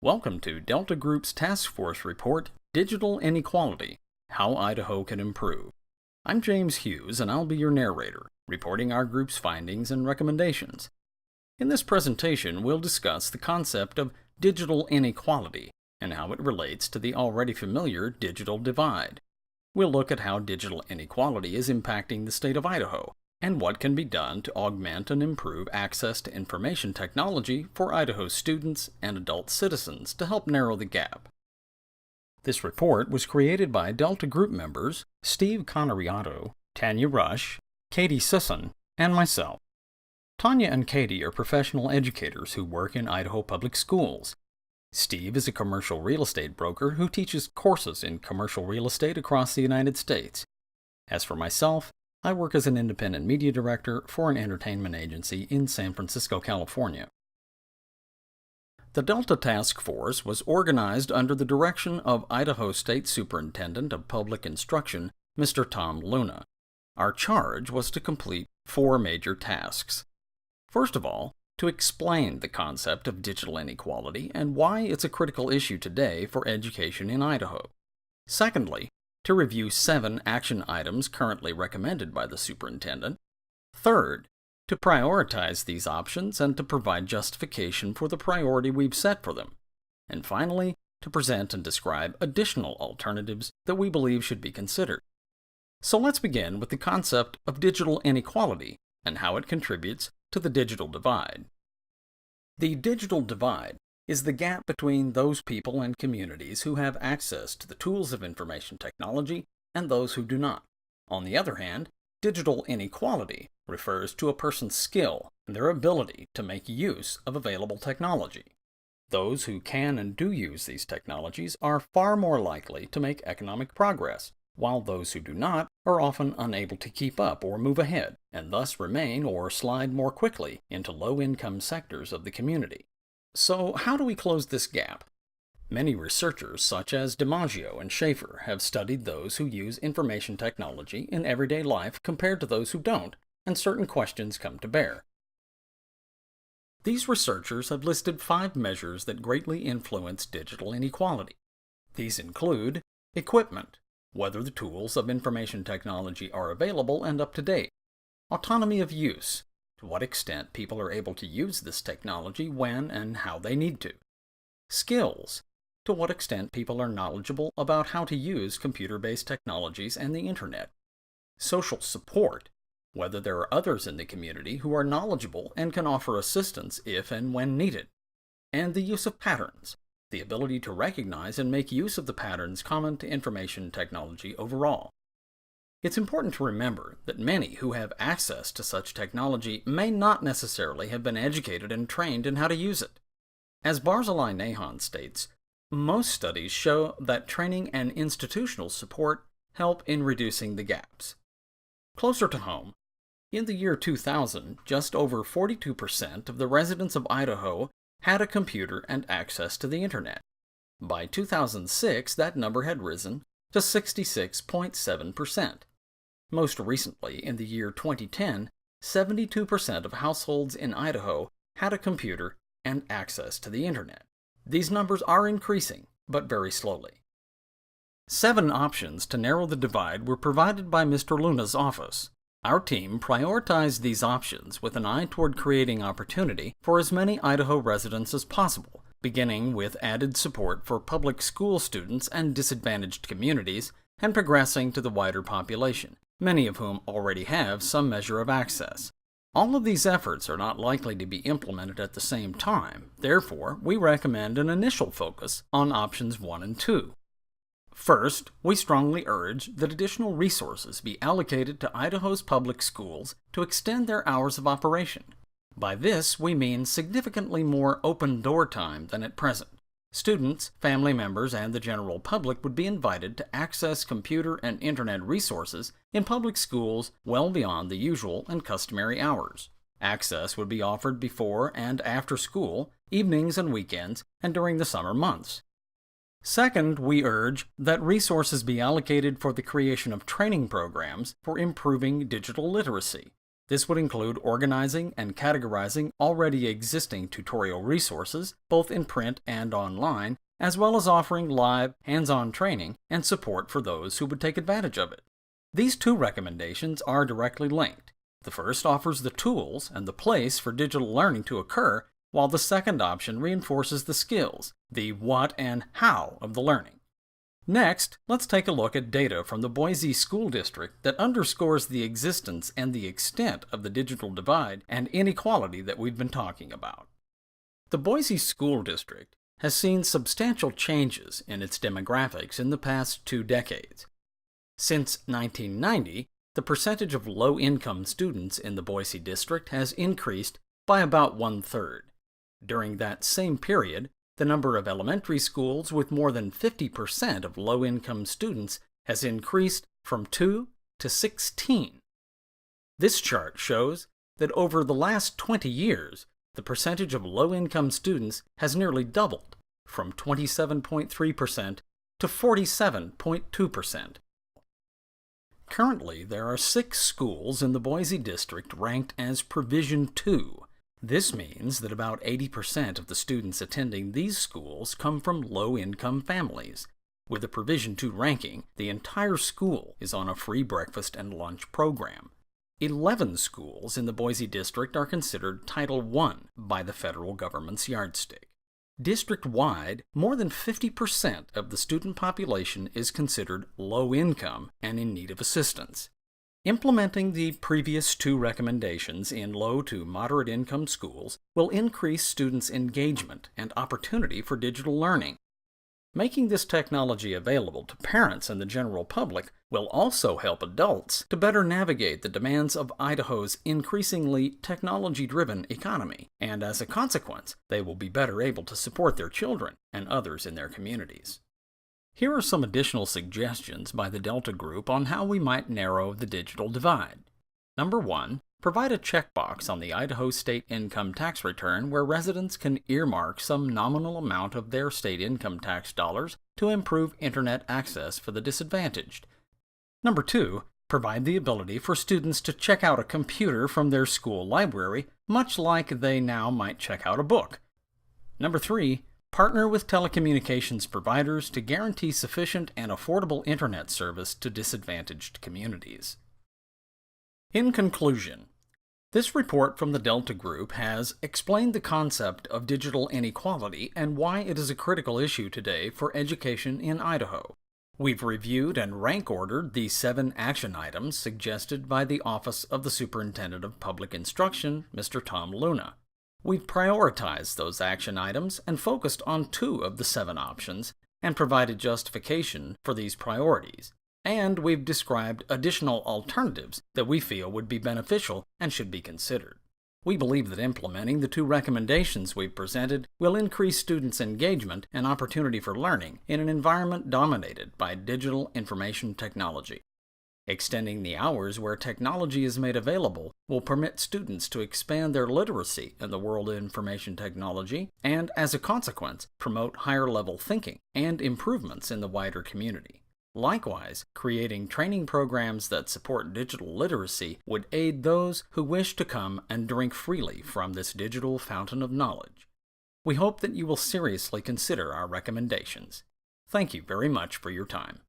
Welcome to Delta Group's Task Force Report, Digital Inequality, How Idaho Can Improve. I'm James Hughes, and I'll be your narrator, reporting our group's findings and recommendations. In this presentation, we'll discuss the concept of digital inequality and how it relates to the already familiar digital divide. We'll look at how digital inequality is impacting the state of Idaho, and what can be done to augment and improve access to information technology for Idaho students and adult citizens to help narrow the gap. This report was created by Delta Group members Steve Conariato, Tanya Rush, Katie Sisson, and myself. Tanya and Katie are professional educators who work in Idaho public schools. Steve is a commercial real estate broker who teaches courses in commercial real estate across the United States. As for myself, I work as an independent media director for an entertainment agency in San Francisco, California. The Delta Task Force was organized under the direction of Idaho State Superintendent of Public Instruction, Mr. Tom Luna. Our charge was to complete 4 major tasks. First of all, to explain the concept of digital inequality and why it's a critical issue today for education in Idaho. Secondly, to review 7 action items currently recommended by the superintendent. Third, to prioritize these options and to provide justification for the priority we've set for them. And finally, to present and describe additional alternatives that we believe should be considered. So let's begin with the concept of digital inequality and how it contributes to the digital divide. The digital divide is the gap between those people and communities who have access to the tools of information technology and those who do not. On the other hand, digital inequality refers to a person's skill and their ability to make use of available technology. Those who can and do use these technologies are far more likely to make economic progress, while those who do not are often unable to keep up or move ahead, and thus remain or slide more quickly into low-income sectors of the community. So how do we close this gap? Many researchers, such as DiMaggio and Schaefer, have studied those who use information technology in everyday life compared to those who don't, and certain questions come to bear. These researchers have listed 5 measures that greatly influence digital inequality. These include equipment, whether the tools of information technology are available and up to date; autonomy of use, to what extent people are able to use this technology when and how they need to; skills, to what extent people are knowledgeable about how to use computer-based technologies and the internet; social support, whether there are others in the community who are knowledgeable and can offer assistance if and when needed; and the use of patterns, the ability to recognize and make use of the patterns common to information technology overall. It's important to remember that many who have access to such technology may not necessarily have been educated and trained in how to use it. As Barzilai Nahon states, most studies show that training and institutional support help in reducing the gaps. Closer to home, in the year 2000, just over 42% of the residents of Idaho had a computer and access to the internet. By 2006, that number had risen to 66.7%. Most recently, in the year 2010, 72% of households in Idaho had a computer and access to the internet. These numbers are increasing, but very slowly. 7 options to narrow the divide were provided by Mr. Luna's office. Our team prioritized these options with an eye toward creating opportunity for as many Idaho residents as possible, beginning with added support for public school students and disadvantaged communities, and progressing to the wider population, many of whom already have some measure of access. All of these efforts are not likely to be implemented at the same time. Therefore, we recommend an initial focus on options 1 and 2. First, we strongly urge that additional resources be allocated to Idaho's public schools to extend their hours of operation. By this, we mean significantly more open door time than at present. Students, family members, and the general public would be invited to access computer and internet resources in public schools well beyond the usual and customary hours. Access would be offered before and after school, evenings and weekends, and during the summer months. Second, we urge that resources be allocated for the creation of training programs for improving digital literacy. This would include organizing and categorizing already existing tutorial resources, both in print and online, as well as offering live, hands-on training and support for those who would take advantage of it. These two recommendations are directly linked. The first offers the tools and the place for digital learning to occur, while the second option reinforces the skills, the what and how of the learning. Next, let's take a look at data from the Boise School District that underscores the existence and the extent of the digital divide and inequality that we've been talking about. The Boise School District has seen substantial changes in its demographics in the past 2 decades. Since 1990, the percentage of low-income students in the Boise district has increased by about 1/3. During that same period, the number of elementary schools with more than 50% of low-income students has increased from 2 to 16. This chart shows that over the last 20 years, the percentage of low-income students has nearly doubled, from 27.3% to 47.2%. Currently, there are 6 schools in the Boise district ranked as Provision 2. This means that about 80% of the students attending these schools come from low-income families. With a Provision 2 ranking, the entire school is on a free breakfast and lunch program. 11 schools in the Boise district are considered Title I by the federal government's yardstick. District-wide, more than 50% of the student population is considered low income and in need of assistance. Implementing the previous 2 recommendations in low to moderate income schools will increase students' engagement and opportunity for digital learning. Making this technology available to parents and the general public will also help adults to better navigate the demands of Idaho's increasingly technology-driven economy, and as a consequence, they will be better able to support their children and others in their communities. Here are some additional suggestions by the Delta Group on how we might narrow the digital divide. Number 1. Provide a checkbox on the Idaho state income tax return where residents can earmark some nominal amount of their state income tax dollars to improve internet access for the disadvantaged. Number 2. Provide the ability for students to check out a computer from their school library, much like they now might check out a book. Number 3. Partner with telecommunications providers to guarantee sufficient and affordable internet service to disadvantaged communities. In conclusion, this report from the Delta Group has explained the concept of digital inequality and why it is a critical issue today for education in Idaho. We've reviewed and rank ordered the 7 action items suggested by the Office of the Superintendent of Public Instruction, Mr. Tom Luna. We've prioritized those action items and focused on 2 of the 7 options and provided justification for these priorities. And we've described additional alternatives that we feel would be beneficial and should be considered. We believe that implementing the 2 recommendations we've presented will increase students' engagement and opportunity for learning in an environment dominated by digital information technology. Extending the hours where technology is made available will permit students to expand their literacy in the world of information technology and, as a consequence, promote higher-level thinking and improvements in the wider community. Likewise, creating training programs that support digital literacy would aid those who wish to come and drink freely from this digital fountain of knowledge. We hope that you will seriously consider our recommendations. Thank you very much for your time.